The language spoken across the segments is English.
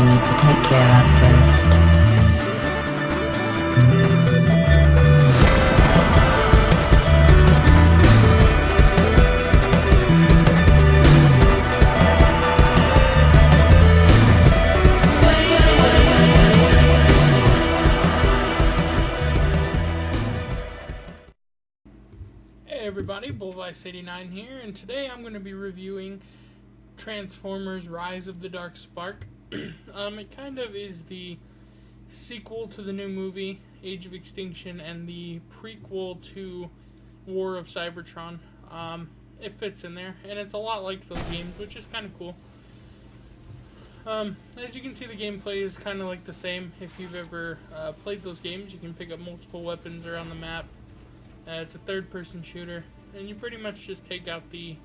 need to take care of first. Hey everybody, Bullvice89 here, and today I'm going to be reviewing Transformers Rise of the Dark Spark. It kind of is the sequel to the new movie, Age of Extinction, and the prequel to War of Cybertron. It fits in there, and it's a lot like those games, which is kind of cool. As you can see, the gameplay is kind of like the same. If you've ever played those games, you can pick up multiple weapons around the map. It's a third-person shooter, and you pretty much just take out the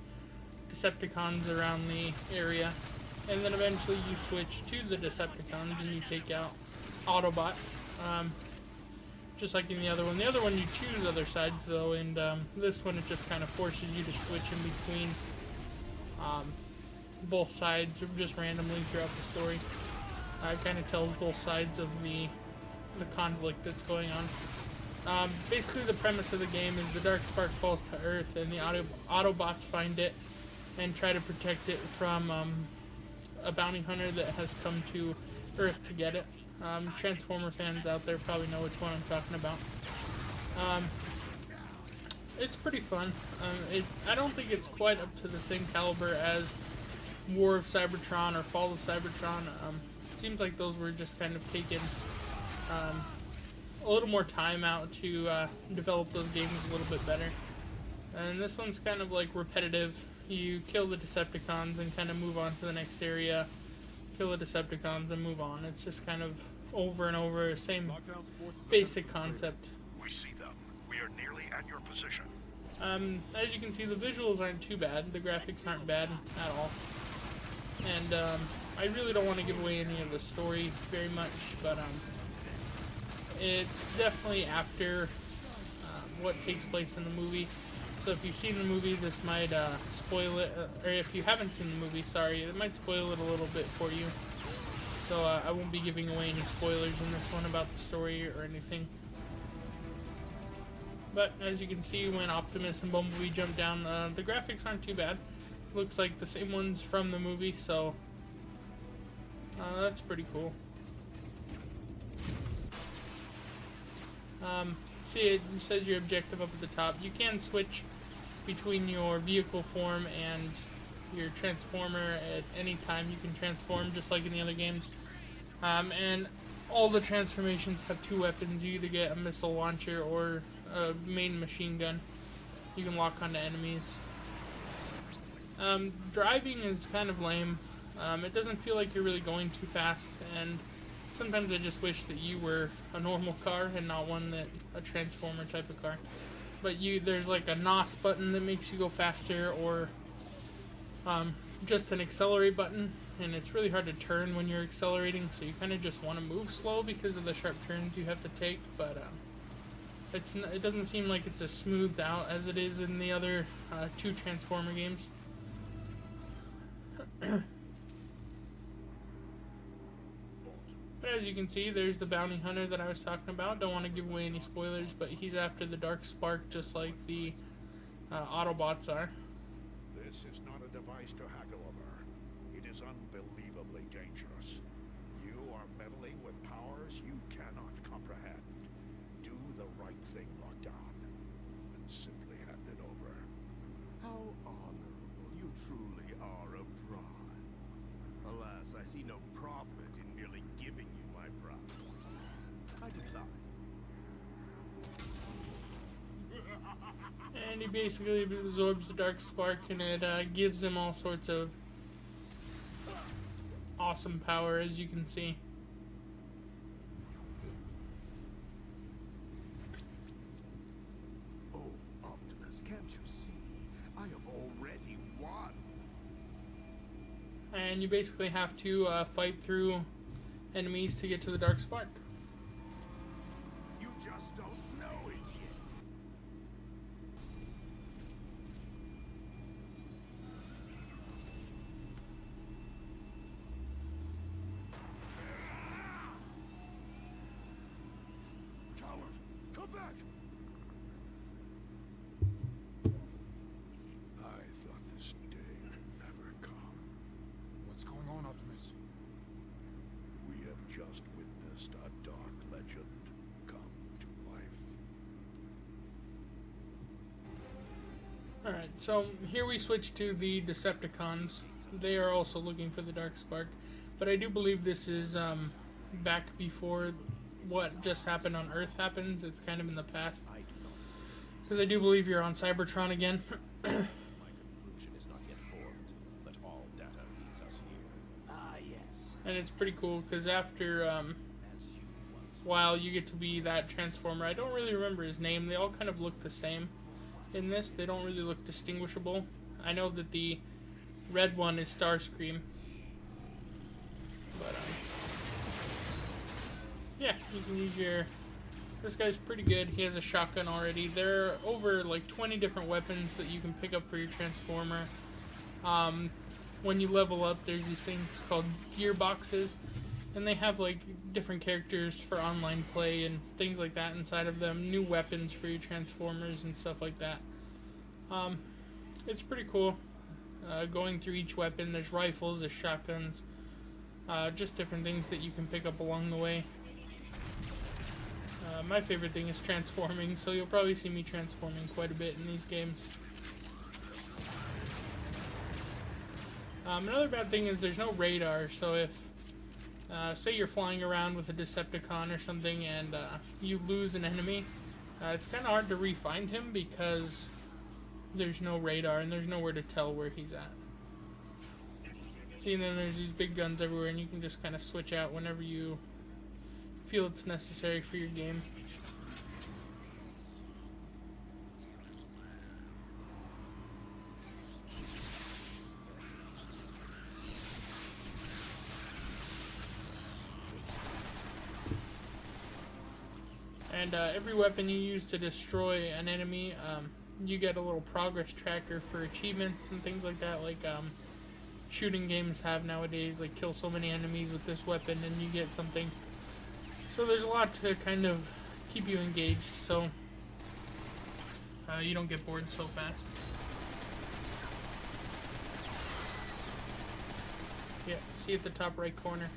Decepticons around the area, and then eventually you switch to the Decepticons and you take out Autobots, just like in the other one. The other one you choose other sides though, and this one it just kind of forces you to switch in between both sides just randomly throughout the story. It kind of tells both sides of the conflict that's going on. Basically the premise of the game is the Dark Spark falls to Earth and the Autobots find it and try to protect it from a bounty hunter that has come to Earth to get it. Transformer fans out there probably know which one I'm talking about. It's pretty fun. I don't think it's quite up to the same caliber as War of Cybertron or Fall of Cybertron. It seems like those were just kind of taken a little more time out to develop those games a little bit better. And this one's kind of like repetitive. You kill the Decepticons and kind of move on to the next area. Kill the Decepticons and move on. It's just kind of over and over, same basic concept. We see them. We are nearly at your position. As you can see, the visuals aren't too bad. The graphics aren't bad at all. And I really don't want to give away any of the story very much, but it's definitely after what takes place in the movie. So if you've seen the movie, this might spoil it. Or if you haven't seen the movie, sorry, it might spoil it a little bit for you. So I won't be giving away any spoilers in this one about the story or anything. But as you can see, when Optimus and Bumblebee jump down, the graphics aren't too bad. Looks like the same ones from the movie, so that's pretty cool. See, it says your objective up at the top. You can switch between your vehicle form and your transformer at any time. You can transform just like in the other games. And all the transformations have two weapons. You either get a missile launcher or a main machine gun. You can lock onto enemies. Driving is kind of lame. It doesn't feel like you're really going too fast, and sometimes I just wish that you were a normal car and not one that a transformer type of car. But there's like a NOS button that makes you go faster, or just an accelerate button, and it's really hard to turn when you're accelerating, so you kind of just want to move slow because of the sharp turns you have to take. But it doesn't seem like it's as smoothed out as it is in the other two Transformer games. But as you can see, there's the bounty hunter that I was talking about. Don't want to give away any spoilers, but he's after the Dark Spark just like the Autobots are. This is not a device to haggle over. It is unbelievably dangerous. You are meddling with powers you cannot comprehend. Do the right thing, Lockdown, and simply hand it over. How honorable. You truly are a prime. Alas, I see no profit in merely giving you my prize. I decline. And he basically absorbs the Dark Spark, and it gives him all sorts of awesome power, as you can see. Oh, Optimus, can't you see? I have already won. And you basically have to fight through enemies to get to the Dark Spark. You just don't know it yet. that? I thought this day would never come. What's going on, Optimus? We have just witnessed a dark legend come to life. Alright, so here we switch to the Decepticons. They are also looking for the Dark Spark. But I do believe this is back before what just happened on Earth happens. It's kind of in the past. Because I do believe you're on Cybertron again. My conclusion is not yet formed, but all data leads us here. Ah, yes. And it's pretty cool because after As you once while you get to be that Transformer. I don't really remember his name. They all kind of look the same in this. They don't really look distinguishable. I know that the red one is Starscream. But, yeah, you can use your... This guy's pretty good. He has a shotgun already. There are over, like, 20 different weapons that you can pick up for your Transformer. When you level up, there's these things called gearboxes. And they have, like, different characters for online play and things like that inside of them. New weapons for your Transformers and stuff like that. It's pretty cool. Going through each weapon, there's rifles, there's shotguns. Just different things that you can pick up along the way. My favorite thing is transforming, so you'll probably see me transforming quite a bit in these games. Another bad thing is there's no radar, so if, say you're flying around with a Decepticon or something and you lose an enemy, it's kind of hard to re-find him because there's no radar and there's nowhere to tell where he's at. See, and then there's these big guns everywhere, and you can just kind of switch out whenever you feel it's necessary for your game. And every weapon you use to destroy an enemy, you get a little progress tracker for achievements and things like that, like shooting games have nowadays, like kill so many enemies with this weapon and you get something. So there's a lot to kind of keep you engaged, so you don't get bored so fast. Yeah, see at the top right corner.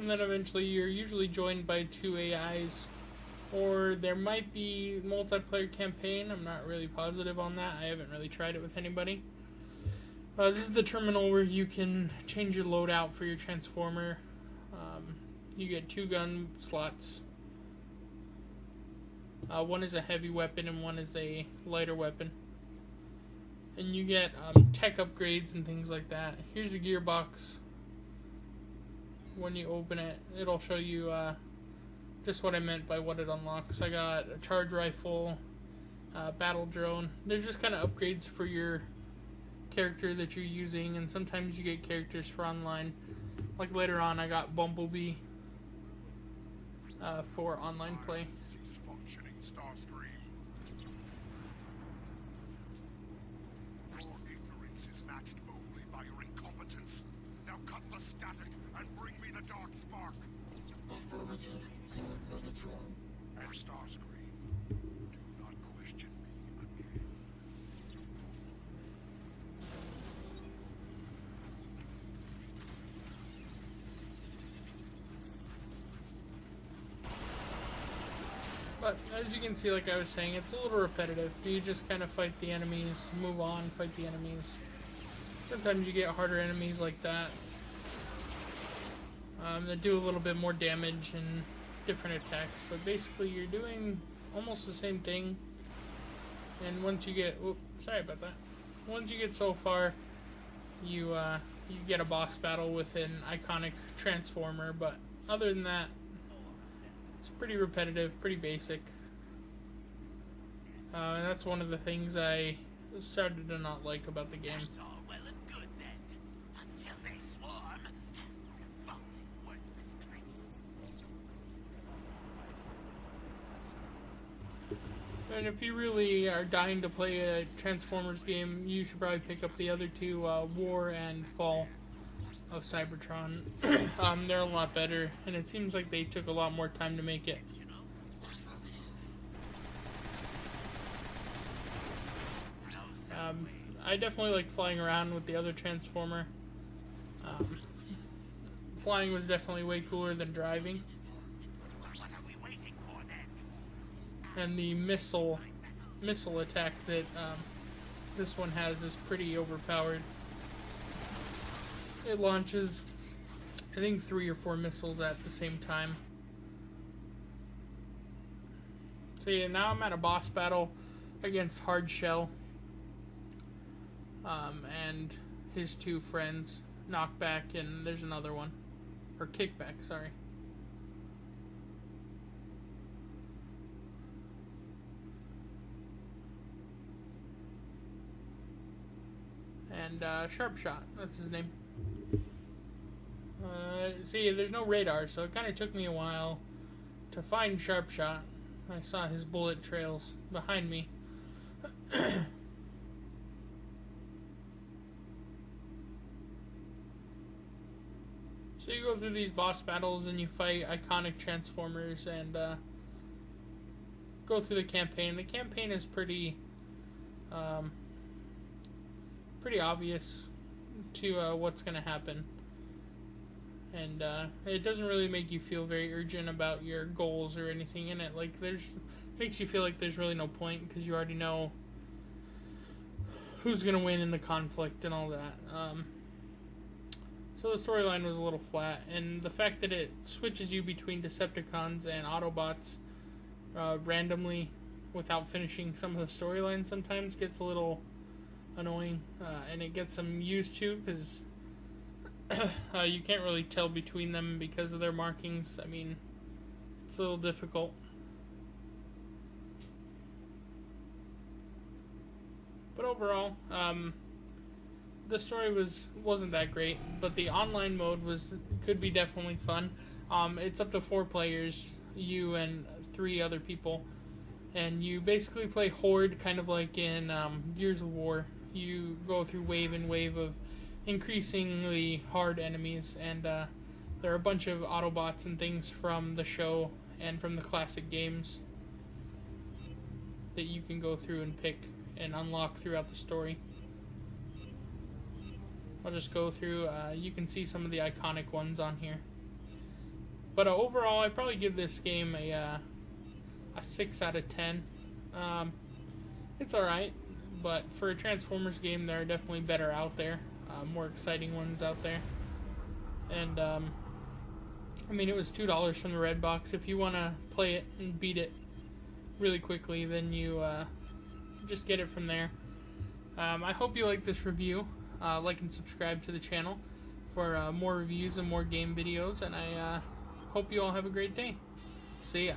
And then eventually you're usually joined by 2 AIs, or there might be multiplayer campaign. I'm not really positive on that. I haven't really tried it with anybody. This is the terminal where you can change your loadout for your Transformer. You get 2 gun slots. One is a heavy weapon and one is a lighter weapon. And you get tech upgrades and things like that. Here's a gearbox. When you open it, it'll show you just what I meant by what it unlocks. I got a charge rifle, battle drone. They're just kind of upgrades for your character that you're using, and sometimes you get characters for online. Like later on, I got Bumblebee for online play. Cease functioning, Starscream. Your ignorance is matched only by your incompetence. Now cut the static and bring me the Dark Spark. Affirmative, Lord Megatron. And Starscream, do not question me again. But as you can see, like I was saying, it's a little repetitive. You just kind of fight the enemies, move on, fight the enemies. Sometimes you get harder enemies like that. That do a little bit more damage and different attacks, but basically you're doing almost the same thing. And once you get, oops, sorry about that. Once you get so far, you get a boss battle with an iconic Transformer. But other than that, it's pretty repetitive, pretty basic. And that's one of the things I started to not like about the game. That's all well and good then, until they swarm and revolt in worthless creatures. And if you really are dying to play a Transformers game, you should probably pick up the other two, War and Fall of Cybertron. They're a lot better, and it seems like they took a lot more time to make it. I definitely like flying around with the other Transformer. Flying was definitely way cooler than driving. And the missile attack that this one has is pretty overpowered. It launches, I think, 3 or 4 missiles at the same time. So yeah, now I'm at a boss battle against Hard Shell and his 2 friends, Knockback, and there's another one, or Kickback, sorry. And Sharpshot, that's his name. See, there's no radar, so it kind of took me a while to find Sharpshot. I saw his bullet trails behind me. So you go through these boss battles and you fight iconic Transformers and go through the campaign. The campaign is pretty obvious to what's going to happen. And it doesn't really make you feel very urgent about your goals or anything in it. Like, makes you feel like there's really no point because you already know who's going to win in the conflict and all that. So the storyline was a little flat, and the fact that it switches you between Decepticons and Autobots randomly without finishing some of the storyline sometimes gets a little annoying, and it gets some used to because you can't really tell between them because of their markings. I mean, it's a little difficult. But overall, the story wasn't that great, but the online mode could be definitely fun. It's up to 4 players, you and 3 other people, and you basically play Horde, kind of like in Gears of War. You go through wave and wave of increasingly hard enemies, and there are a bunch of Autobots and things from the show and from the classic games that you can go through and pick and unlock throughout the story. I'll just go through, you can see some of the iconic ones on here. But overall, I'd probably give this game a 6 out of 10. It's alright, but for a Transformers game, there are definitely better out there, more exciting ones out there. And, I mean, it was $2 from the Red Box. If you want to play it and beat it really quickly, then you just get it from there. I hope you like this review. Like and subscribe to the channel for more reviews and more game videos, and I hope you all have a great day. See ya.